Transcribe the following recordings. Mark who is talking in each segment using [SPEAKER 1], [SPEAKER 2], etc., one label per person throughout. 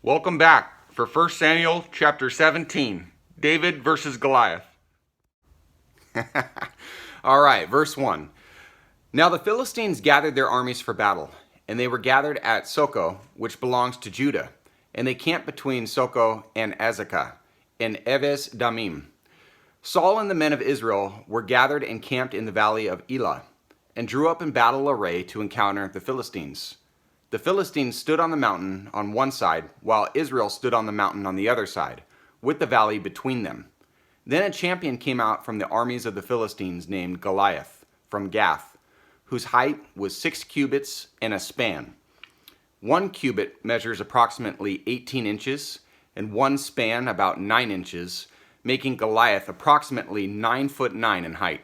[SPEAKER 1] Welcome back for 1 Samuel chapter 17, David versus Goliath.
[SPEAKER 2] All right, verse 1. Now the Philistines gathered their armies for battle, and they were gathered at Socoh, which belongs to Judah, and they camped between Socoh and Azekah, in Eves Damim. Saul and the men of Israel were gathered and camped in the valley of Elah, and drew up in battle array to encounter the Philistines. The Philistines stood on the mountain on one side, while Israel stood on the mountain on the other side, with the valley between them. Then a champion came out from the armies of the Philistines named Goliath, from Gath, whose height was 6 cubits and a span. 1 cubit measures approximately 18 inches, and 1 span about 9 inches, making Goliath approximately 9'9" in height.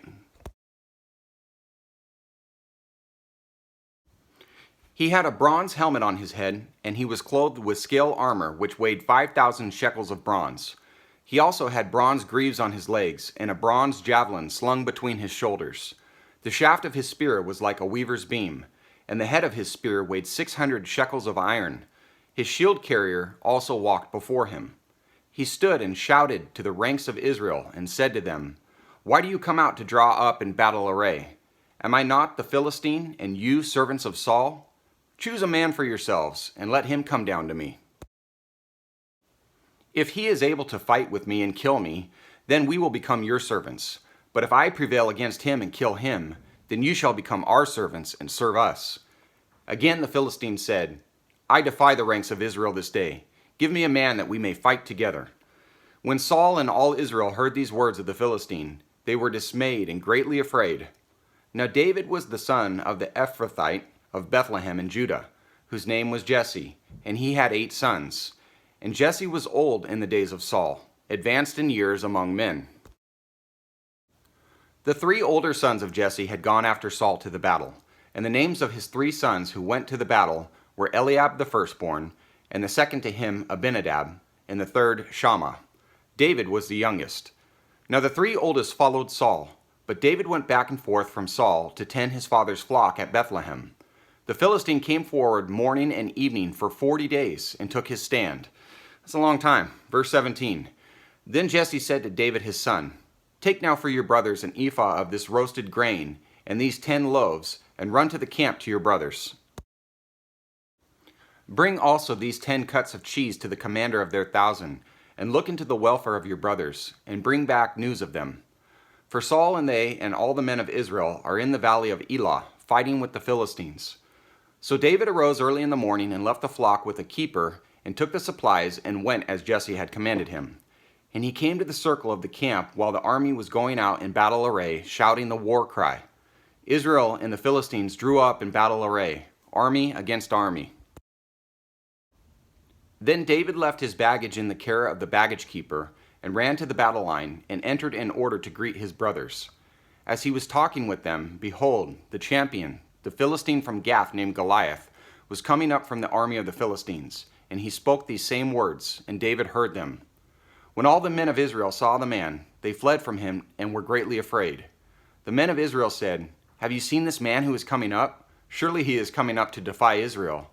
[SPEAKER 2] He had a bronze helmet on his head, and he was clothed with scale armor, which weighed 5,000 shekels of bronze. He also had bronze greaves on his legs, and a bronze javelin slung between his shoulders. The shaft of his spear was like a weaver's beam, and the head of his spear weighed 600 shekels of iron. His shield carrier also walked before him. He stood and shouted to the ranks of Israel, and said to them, "Why do you come out to draw up in battle array? Am I not the Philistine, and you servants of Saul? Choose a man for yourselves, and let him come down to me. If he is able to fight with me and kill me, then we will become your servants. But if I prevail against him and kill him, then you shall become our servants and serve us." Again the Philistines said, "I defy the ranks of Israel this day. Give me a man that we may fight together." When Saul and all Israel heard these words of the Philistine, they were dismayed and greatly afraid. Now David was the son of the Ephrathite of Bethlehem in Judah, whose name was Jesse, and he had 8 sons. And Jesse was old in the days of Saul, advanced in years among men. The 3 older sons of Jesse had gone after Saul to the battle, and the names of his 3 sons who went to the battle were Eliab the firstborn, and the second to him Abinadab, and the third Shammah. David was the youngest. Now the 3 oldest followed Saul, but David went back and forth from Saul to tend his father's flock at Bethlehem. The Philistine came forward morning and evening for 40 days and took his stand. That's a long time. Verse 17. Then Jesse said to David his son, "Take now for your brothers an ephah of this roasted grain and these 10 loaves, and run to the camp to your brothers. Bring also these 10 cuts of cheese to the commander of their 1,000, and look into the welfare of your brothers, and bring back news of them. For Saul and they and all the men of Israel are in the valley of Elah, fighting with the Philistines." So David arose early in the morning and left the flock with a keeper, and took the supplies and went as Jesse had commanded him. And he came to the circle of the camp while the army was going out in battle array, shouting the war cry. Israel and the Philistines drew up in battle array, army against army. Then David left his baggage in the care of the baggage keeper, and ran to the battle line, and entered in order to greet his brothers. As he was talking with them, behold, the champion, the Philistine from Gath named Goliath, was coming up from the army of the Philistines, and he spoke these same words, and David heard them. When all the men of Israel saw the man, they fled from him and were greatly afraid. The men of Israel said, "Have you seen this man who is coming up? Surely he is coming up to defy Israel.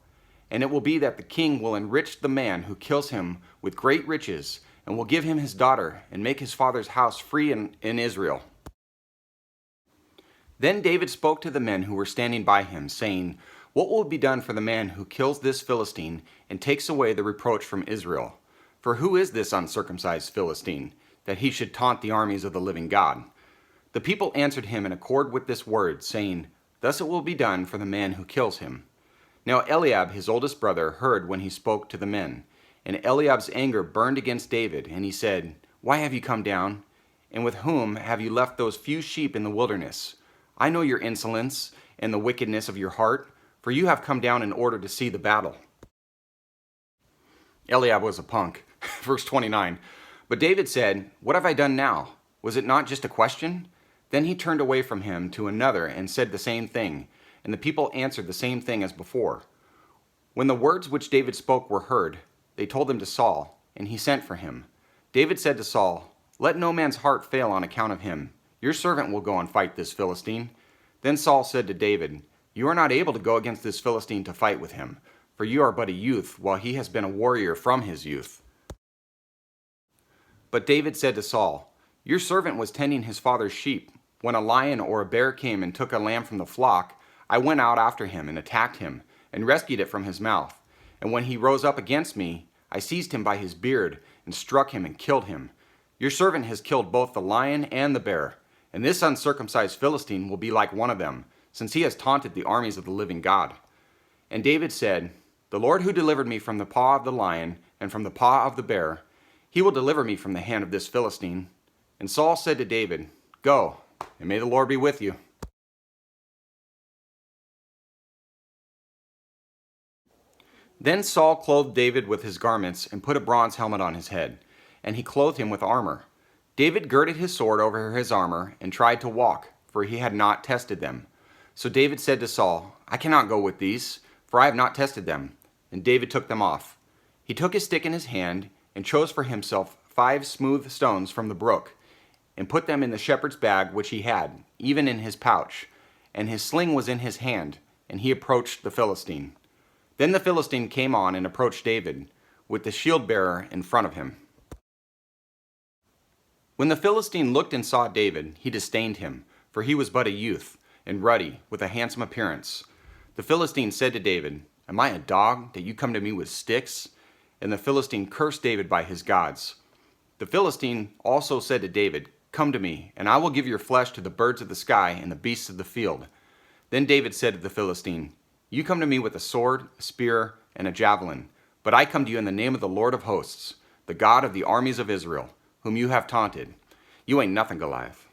[SPEAKER 2] And it will be that the king will enrich the man who kills him with great riches, and will give him his daughter, and make his father's house free in Israel." Then David spoke to the men who were standing by him, saying, "What will be done for the man who kills this Philistine and takes away the reproach from Israel? For who is this uncircumcised Philistine, that he should taunt the armies of the living God?" The people answered him in accord with this word, saying, "Thus it will be done for the man who kills him." Now Eliab, his oldest brother, heard when he spoke to the men. And Eliab's anger burned against David, and he said, "Why have you come down? And with whom have you left those few sheep in the wilderness? I know your insolence and the wickedness of your heart, for you have come down in order to see the battle." Eliab was a punk. Verse 29. But David said, "What have I done now? Was it not just a question?" Then he turned away from him to another and said the same thing, and the people answered the same thing as before. When the words which David spoke were heard, they told them to Saul, and he sent for him. David said to Saul, "Let no man's heart fail on account of him. Your servant will go and fight this Philistine." Then Saul said to David, "You are not able to go against this Philistine to fight with him, for you are but a youth, while he has been a warrior from his youth." But David said to Saul, "Your servant was tending his father's sheep. When a lion or a bear came and took a lamb from the flock, I went out after him and attacked him, and rescued it from his mouth. And when he rose up against me, I seized him by his beard, and struck him and killed him. Your servant has killed both the lion and the bear, and this uncircumcised Philistine will be like one of them, since he has taunted the armies of the living God." And David said, "The Lord who delivered me from the paw of the lion and from the paw of the bear, he will deliver me from the hand of this Philistine." And Saul said to David, "Go, and may the Lord be with you." Then Saul clothed David with his garments and put a bronze helmet on his head, and he clothed him with armor. David girded his sword over his armor and tried to walk, for he had not tested them. So David said to Saul, "I cannot go with these, for I have not tested them." And David took them off. He took his stick in his hand and chose for himself 5 smooth stones from the brook, and put them in the shepherd's bag which he had, even in his pouch. And his sling was in his hand, and he approached the Philistine. Then the Philistine came on and approached David, with the shield-bearer in front of him. When the Philistine looked and saw David, he disdained him, for he was but a youth, and ruddy, with a handsome appearance. The Philistine said to David, "Am I a dog, that you come to me with sticks?" And the Philistine cursed David by his gods. The Philistine also said to David, "Come to me, and I will give your flesh to the birds of the sky and the beasts of the field." Then David said to the Philistine, "You come to me with a sword, a spear, and a javelin, but I come to you in the name of the Lord of hosts, the God of the armies of Israel, whom you have taunted. You ain't nothing, Goliath.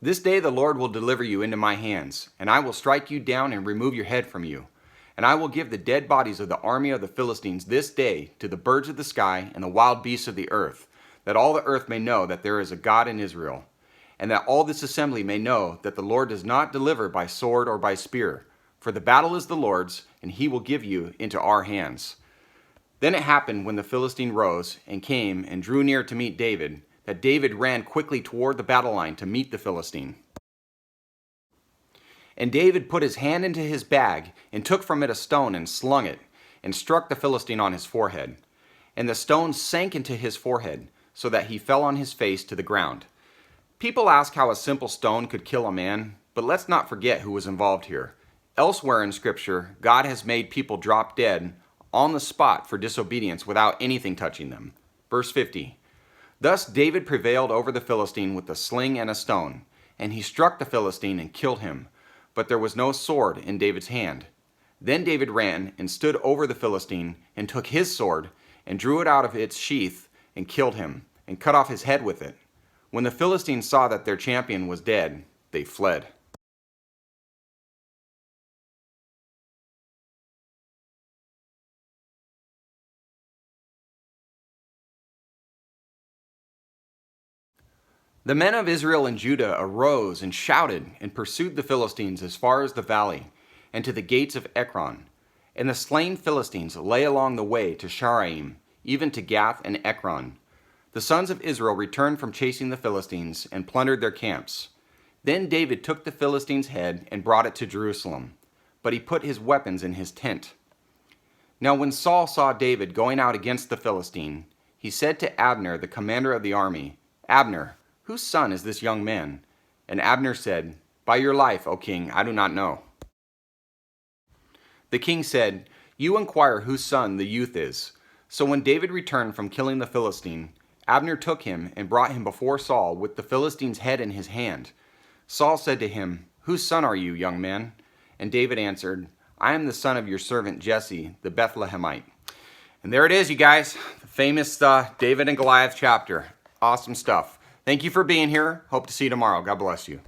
[SPEAKER 2] This day the Lord will deliver you into my hands, and I will strike you down and remove your head from you. And I will give the dead bodies of the army of the Philistines this day to the birds of the sky and the wild beasts of the earth, that all the earth may know that there is a God in Israel, and that all this assembly may know that the Lord does not deliver by sword or by spear, for the battle is the Lord's, and he will give you into our hands." Then it happened, when the Philistine rose and came and drew near to meet David, that David ran quickly toward the battle line to meet the Philistine. And David put his hand into his bag and took from it a stone and slung it, and struck the Philistine on his forehead. And the stone sank into his forehead, so that he fell on his face to the ground. People ask how a simple stone could kill a man, but let's not forget who was involved here. Elsewhere in Scripture, God has made people drop dead on the spot for disobedience without anything touching them. Verse 50. Thus David prevailed over the Philistine with a sling and a stone, and he struck the Philistine and killed him, but there was no sword in David's hand. Then David ran and stood over the Philistine and took his sword and drew it out of its sheath and killed him and cut off his head with it. When the Philistines saw that their champion was dead, they fled. The men of Israel and Judah arose and shouted and pursued the Philistines as far as the valley and to the gates of Ekron. And the slain Philistines lay along the way to Sharaim, even to Gath and Ekron. The sons of Israel returned from chasing the Philistines and plundered their camps. Then David took the Philistine's head and brought it to Jerusalem, but he put his weapons in his tent. Now when Saul saw David going out against the Philistine, he said to Abner, the commander of the army, "Abner, whose son is this young man?" And Abner said, "By your life, O king, I do not know." The king said, "You inquire whose son the youth is." So when David returned from killing the Philistine, Abner took him and brought him before Saul with the Philistine's head in his hand. Saul said to him, "Whose son are you, young man?" And David answered, "I am the son of your servant Jesse, the Bethlehemite." And there it is, you guys, the famous David and Goliath chapter. Awesome stuff. Thank you for being here. Hope to see you tomorrow. God bless you.